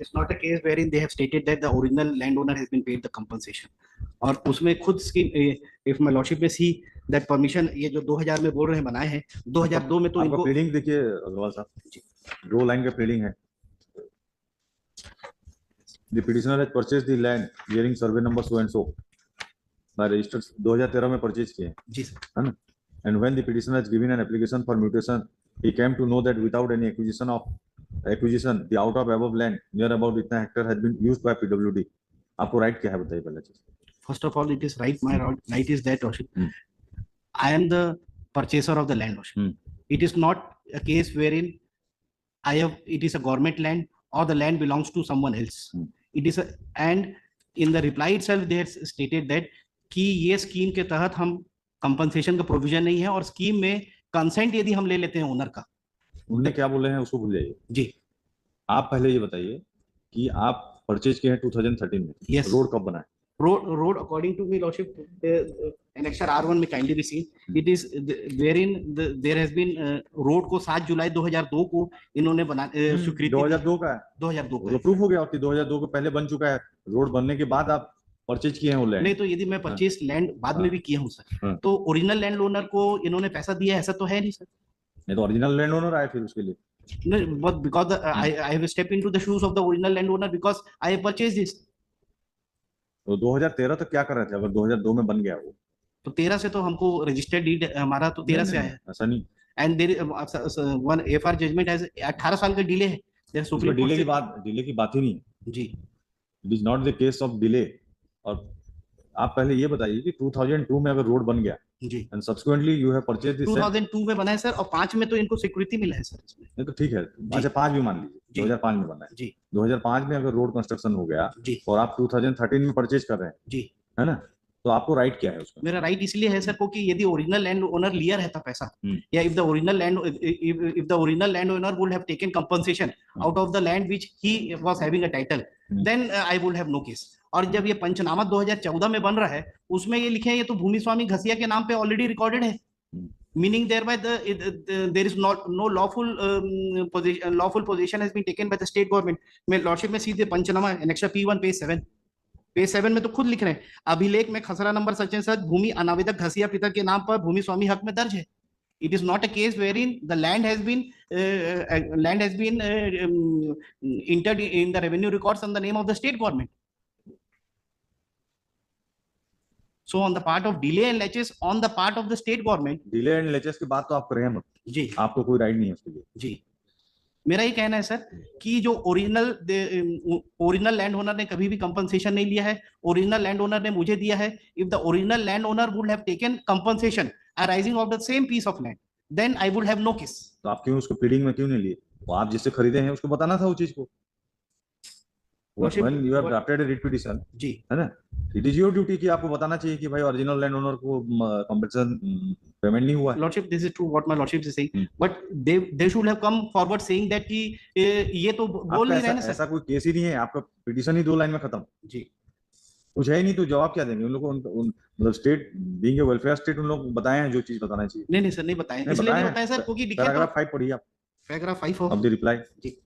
It's not a case wherein they have stated that the original landowner has been paid the compensation. और उसमें खुद scheme, if my lordship may see that permission, ये जो 2000 में बोल रहे हैं बनाए हैं, 2002 में तो इनको प्लीडिंग देखिए अग्रवाल साहब, 2 लाइन का प्लीडिंग है। The petitioner has purchased the land bearing survey number so and so by registered 2013 में परचेज किए जी सर, है ना। And when the petitioner has given an application for mutation, he came to know that without any acquisition, the out of above land near about इतना hectare has been used by PWD. आपको right क्या है बताइए पहले चीज। First of all, it is right. My right is that, Lordship, I am the purchaser of the land, Lordship. It is not a case wherein it is a government land or the land belongs to someone else. It is and in the reply itself they have stated that कि ये scheme के तहत हम compensation का provision नहीं है, और scheme में कंसेंट यदि हम ले लेते हैं ओनर का। उन्होंने क्या बोले हैं उसको भूल जाइए जी। आप पहले ये बताइए कि आप परचेज किए हैं 2013 में। Yes. रोड कब बना है? Road according to me, Lordship, annexure R1 में kindly be seen, it is wherein there has been road को 7 जुलाई 2002 को इन्होंने बना स्वीकृति। 2002 का है, 2002 का तो प्रूफ हो गया कि 2002 को पहले बन चुका है। रोड बनने के बाद आप परचेज किए हैं वो लैंड? नहीं, तो यदि मैं परचेज लैंड बाद में भी किया हूँ सर, तो ओरिजिनल लैंड ओनर को इन्होंने पैसा दिया, ऐसा तो है नहीं सर। नहीं तो ओरिजिनल लैंड ओनर आए फिर उसके लिए? No, but because I have stepped into the shoes of the original landowner because I have purchased this. तो 2013 तक क्या कर रहे थे अगर 2002 में बन गया वो? तो 13 से तो हमको रजिस्टर्ड डीड हमारा तो 13 से आया। ऐसा नहीं। And there one FR judgment has 18 साल का डिले है। देयर सुप्रीम डिले की बात ही नहीं है जी। It is not the case of delay. और आप पहले ये बताइए कि 2002 में अगर रोड बन गया जी, and subsequently you have purchased this 2002 में बना है सर, और 5 में तो इनको सिक्योरिटी मिला है सर इसमें। नहीं तो ठीक है, अच्छा 5 भी मान लीजिए 2005 में बना है जी। 2005 में अगर रोड कंस्ट्रक्शन हो गया जी, और आप 2013 में परचेज कर रहे हैं जी, है ना, तो आपको राइट क्या है उसमें? मेरा राइट इसलिए है सर क्योंकि यदि ओरिजिनल लैंड ओनर लिया रहता पैसा, या if the original land owner would have taken compensation out of the land which he was having a title, then I would have no case. और जब ये पंचनामा 2014 में बन रहा है उसमें ये लिखे हैं ये तो भूमि स्वामी घसिया के नाम पे ऑलरेडी रिकॉर्डेड है, meaning thereby there is no lawful position has been taken by the state government। मैं लॉर्डशिप में सीधे पंचनामा एनेक्सर P1 पेज 7 में तो खुद लिख रहे हैं, अभिलेख में खसरा नंबर सच एंड सच भूमि अनावेदक घसिया पिता के नाम पर भूमि स्वामी हक में दर्ज है। It is not a case wherein the land has been entered in the revenue records on the name of the state government. So on the part of delay and laches on the part of the state government, delay and laches की बात तो आप कर रहे हैं मत जी, आपको कोई राइट नहीं है उसके लिए जी। मेरा ये कहना है सर कि जो ओरिजिनल लैंड ओनर ने कभी भी कंपनसेशन नहीं लिया है, ओरिजिनल लैंड ओनर ने मुझे दिया है। If the original land owner would have taken compensation arising of the same piece of land, then I would have no case. तो आप क्यों उसको प्लीडिंग में क्यों नहीं लिए? वो आप जिससे खरीदे हैं उसको बताना था वो चीज को। When you have drafted a writ petition, जी, है ना, it is your duty कि आपको बताना चाहिए कि भाई ओरिजिनल लैंड ओनर को कंपनसेशन पेमेंट नहीं हुआ। Lordship, this is true what my lordship is saying, but they should have come forward saying that कि ये तो बोल नहीं रहे ना सर। ऐसा कोई केस ही नहीं है, आपका पिटीशन ही 2 लाइन में खत्म जी। कुछ है ही नहीं, तो जवाब क्या देंगे उन लोगों को? मतलब state being a welfare state उन लोग बताए हैं जो चीज बताना चाहिए। नहीं सर, नहीं बताएं, इसलिए नहीं बताएं सर क्योंकि पैराग्राफ 5 पढ़िए आप, पैराग्राफ 5 ऑफ द रिप्लाई। जी।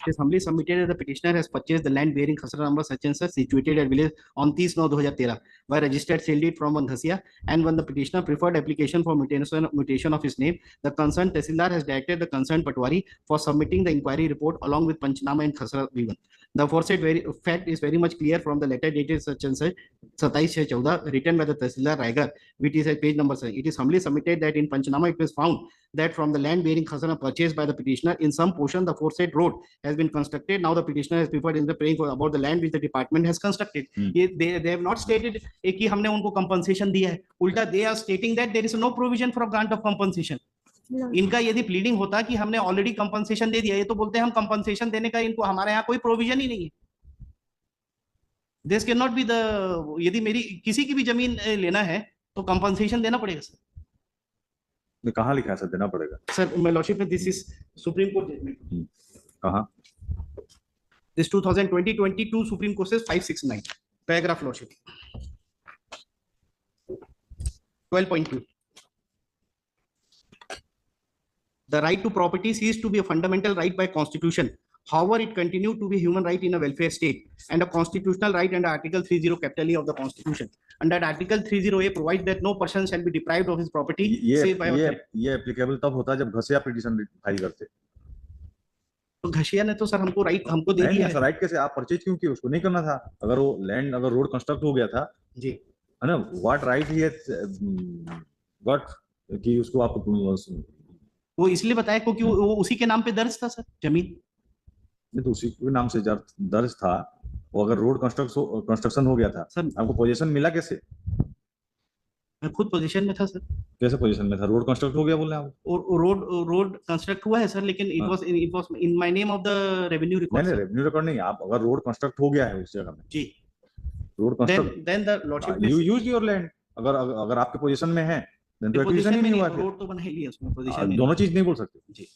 It is humbly submitted that the petitioner has purchased the land bearing khasra number such and such situated at village on 30/9/2013 by registered sale deed from Dhasiya, and when the petitioner preferred application for mutation of his name, the concerned Tehsildar has directed the concerned Patwari for submitting the inquiry report along with Panchnama and Khasra V1. The aforesaid fact is very much clear from the letter dated such and such 27/14 written by the Tehsildar Raigarh, which is at page number 7. It is humbly submitted that in Panchnama it was found that from the land bearing khasana purchased by the petitioner in some portion the aforesaid road has been constructed. Now the petitioner has preferred in the praying for about the land which the department has constructed. They have not stated कि हमने उनको compensation दिया है, उल्टा they are stating that there is no provision for grant of compensation. इनका यदि pleading होता कि हमने ऑलरेडी कंपनसेशन दे दिया, ये तो बोलते हैं हम कंपनसेशन देने का इनको हमारे यहाँ कोई प्रोविजन ही नहीं है। This can not be the, यदि मेरी किसी की भी जमीन लेना है तो कंपनसेशन देना पड़ेगा सर। कहाँ लिखा है सर देना पड़ेगा? सर माय लॉर्डशिप में this is supreme court judgment. कहाँ? This 2020-22 supreme court says 569 paragraph lordship 12.2। The right to property ceased to be a fundamental right by constitution. However, it continued to be human right in a welfare state and a constitutional right under Article 30 capital E of the Constitution. Under Article 30A provides that no person shall be deprived of his property save by authority. ये applicable तब होता है जब घसिया petition file करते। तो घसिया ने तो sir हमको राइट हमको दे दिया है। राइट कैसे? आप परचेज क्यों किए? उसको नहीं करना था। अगर वो लैंड अगर रोड कंस्ट्रक्ट हो गया था जी, है ना, व्हाट राइट ही गॉट कि उसको आप वो इसलिए बताया क्योंकि वो उसी के नाम पे दर्ज था सर जमीन। नहीं तो उसी के नाम से दर्ज था। वो अगर रोड कंस्ट्रक्शन हो गया था सर आपको पोजीशन मिला कैसे? मैं खुद पोजीशन में था सर। कैसे पोजीशन में था? रोड कंस्ट्रक्ट हो गया बोल रहे हैं आप। और रोड कंस्ट्रक्ट हुआ है सर, लेकिन it was in my name of the revenue record. नहीं रेवेन्यू रिकॉर्ड नहीं, आप अगर रोड कंस्ट्रक्ट हो गया है उस जगह में जी, road construct then the lordship you use your land. अगर आपके पोजीशन में है देन तो एक्विजिशन ही नहीं हुआ। रोड तो बना ही लिया उसमें, पोजीशन में दोनों चीज नहीं बोल सकते जी।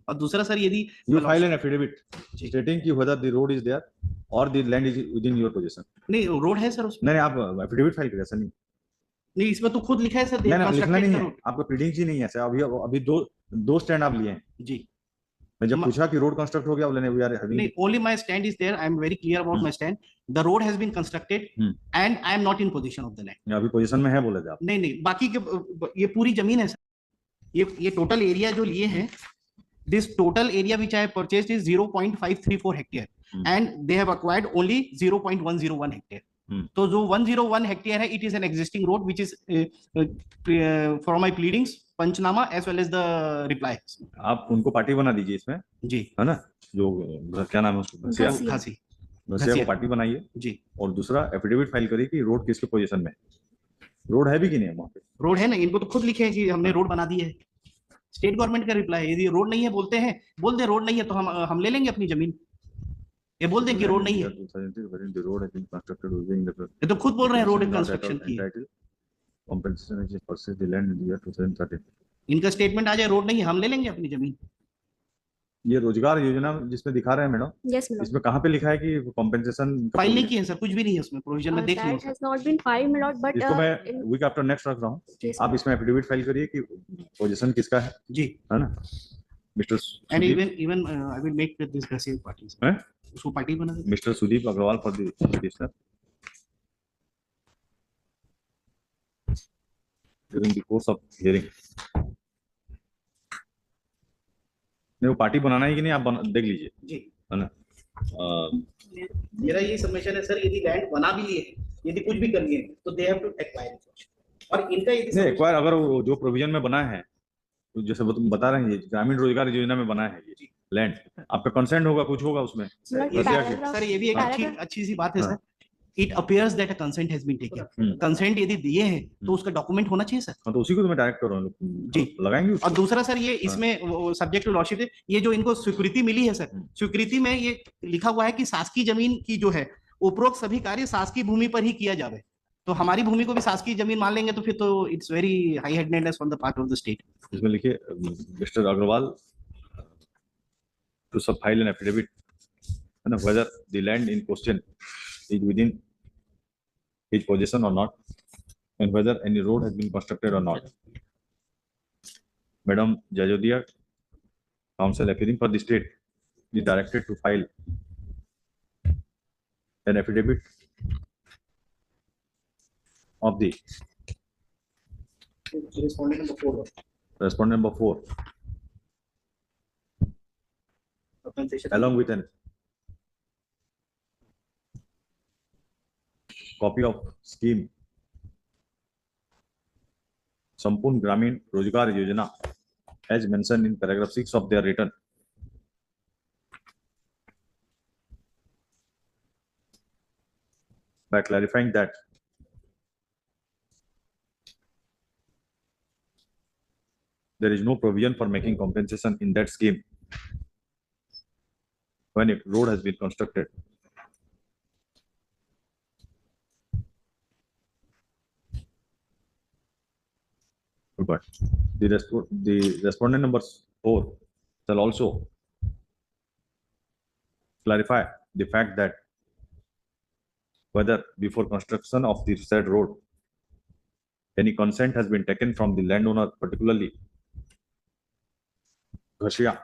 और दूसरा सर यदि you file an affidavit stating कि whether the road is there or the land is within your possession। नहीं रोड है सर उसमें। नहीं आप affidavit फाइल करें, ऐसा नहीं। नहीं इसमें तो खुद लिखा है सर। नहीं लिखना नहीं है, आपका प्रीडिंग्स ही नहीं है सर। अभी दो स्टैंड आप लिए हैं जी। मैं जब पूछा कि रोड कंस्ट्रक्ट हो गया बोले वी आर हैविंग। नहीं, only my stand is there. I am very clear about my stand. The road has been constructed and I am not in possession of the land. अभी position में है बोले थे आप। नहीं बाकी के ये पूरी जमीन है सर। ये टोटल एरिया जो लिए हैं, this total area which I have purchased is 0.534 hectare and they have acquired only 0.101 hectare. तो जो 101 हेक्टेयर है, it is an existing road which is for my pleadings, panchnama as well as the reply. आप उनको party बना दीजिए इसमें जी, है ना, जो क्या नाम है उसको, घासी को पार्टी बनाइए जी। और दूसरा एफिडेविट फाइल करिए कि रोड किसके पोजीशन में, रोड है भी कि नहीं वहाँ पे। रोड है ना, इनको तो खुद लिखे हैं कि हमने रोड बना दी है। स्टेट गवर्नमेंट का रिप्लाई है, यदि रोड नहीं है बोलते हैं, बोल दे रोड नहीं है तो हम ले लेंगे अपनी जमीन। ये बोल दें कि रोड नहीं है, ये तो खुद बोल रहे हैं रोड कंस्ट्रक्शन की है। इनका स्टेटमेंट आ जाए रोड नहीं है, हम ले लेंगे अपनी जमीन। ये रोजगार योजना जिसमें दिखा रहे हैं मैडम, Yes, madam. इसमें कहाँ पे लिखा है कि कॉम्पेंसेशन फाइल नहीं की है सर, कुछ भी नहीं है उसमें, प्रोविजन में देख That लीजिए। has not been filed, my lord, but इसको मैं वीक आफ्टर नेक्स्ट रख रहा हूँ। yes, आप इसमें एफिडेविट फाइल करिए कि पोजीशन किसका है जी, है ना mister and even I will make with this Ghasi party, हैं? उसको पार्टी बना दे। Mister Sudeep Agarwal for the petitioner during the course of hearing. नहीं वो पार्टी बनाना है कि नहीं आप देख लीजिए जी, है ना। मेरा ये सबमिशन है सर, यदि लैंड बना भी लिए हैं, यदि कुछ भी कर लिए हैं, तो दे हैव टू एक्वायर। और इनका नहीं एक्वायर अगर जो प्रोविजन में बना है, तो जैसे बता रहे हैं ये ग्रामीण रोजगार योजना में बना है ये लैंड, आपका कंसेंट होगा, कुछ होगा उसमें। सर ये भी एक अच्छी सी बात है sir. It appears that a consent has been taken. Consent यदि दिए हैं तो उसका डॉक्यूमेंट होना चाहिए सर। हाँ तो उसी को तो मैं डायरेक्ट कर रहा हूँ जी, लगाएंगे। और दूसरा सर ये इसमें सब्जेक्ट टू लॉर्डशिप, ये जो इनको स्वीकृति मिली है सर, स्वीकृति में ये लिखा हुआ है कि शासकीय जमीन की जो है उपरोक्त सभी कार्य शासकीय भूमि पर ही किया जावे। तो हमारी भूमि को भी शासकीय जमीन मान लेंगे तो फिर तो it's very high headedness on the part of the state. इसमें लिखिए मिस्टर अग्रवाल टू सब फाइल एन एफिडेविट है ना, whether the land in question is within his possession or not, and whether any road has been constructed or not. Madam Jajodia, counsel appearing for the state, is directed to file an affidavit of the respondent number 4 along with an copy of scheme Sampurna Gramin Rozgar Yojana as mentioned in paragraph 6 of their return. By clarifying that there is no provision for making compensation in that scheme when a road has been constructed. But the respondent number 4 shall also clarify the fact that whether before construction of the said road any consent has been taken from the landowner, particularly Ghashia,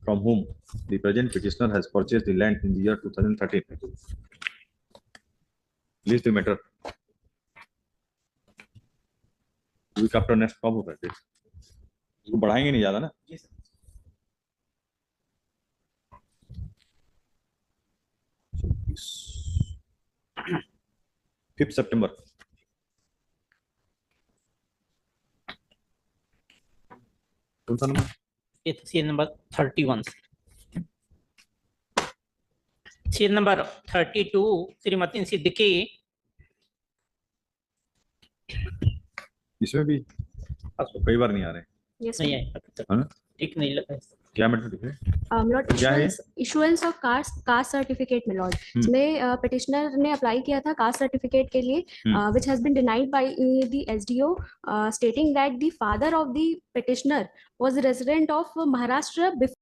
from whom the present petitioner has purchased the land in the year 2013. List the matter. Week after next कब होगा date? इसको बढ़ाएंगे नहीं ज्यादा ना? जी sir. 5th September. कौन सा number? ये serial number 31 serial number 32 Shrimati Siddiqui इसमें भी कई बार नहीं आ रहे. Yes, नहीं sir. आए अभी तक. हाँ? ठीक नहीं लगा. क्या मैटर दिख रहे हैं? Lord, क्या है? issuance of caste certificate, my lord. Hmm. इसमें petitioner ने apply किया था caste certificate के लिए, which has been denied by the SDO, stating that the father of the petitioner was a resident of Maharashtra before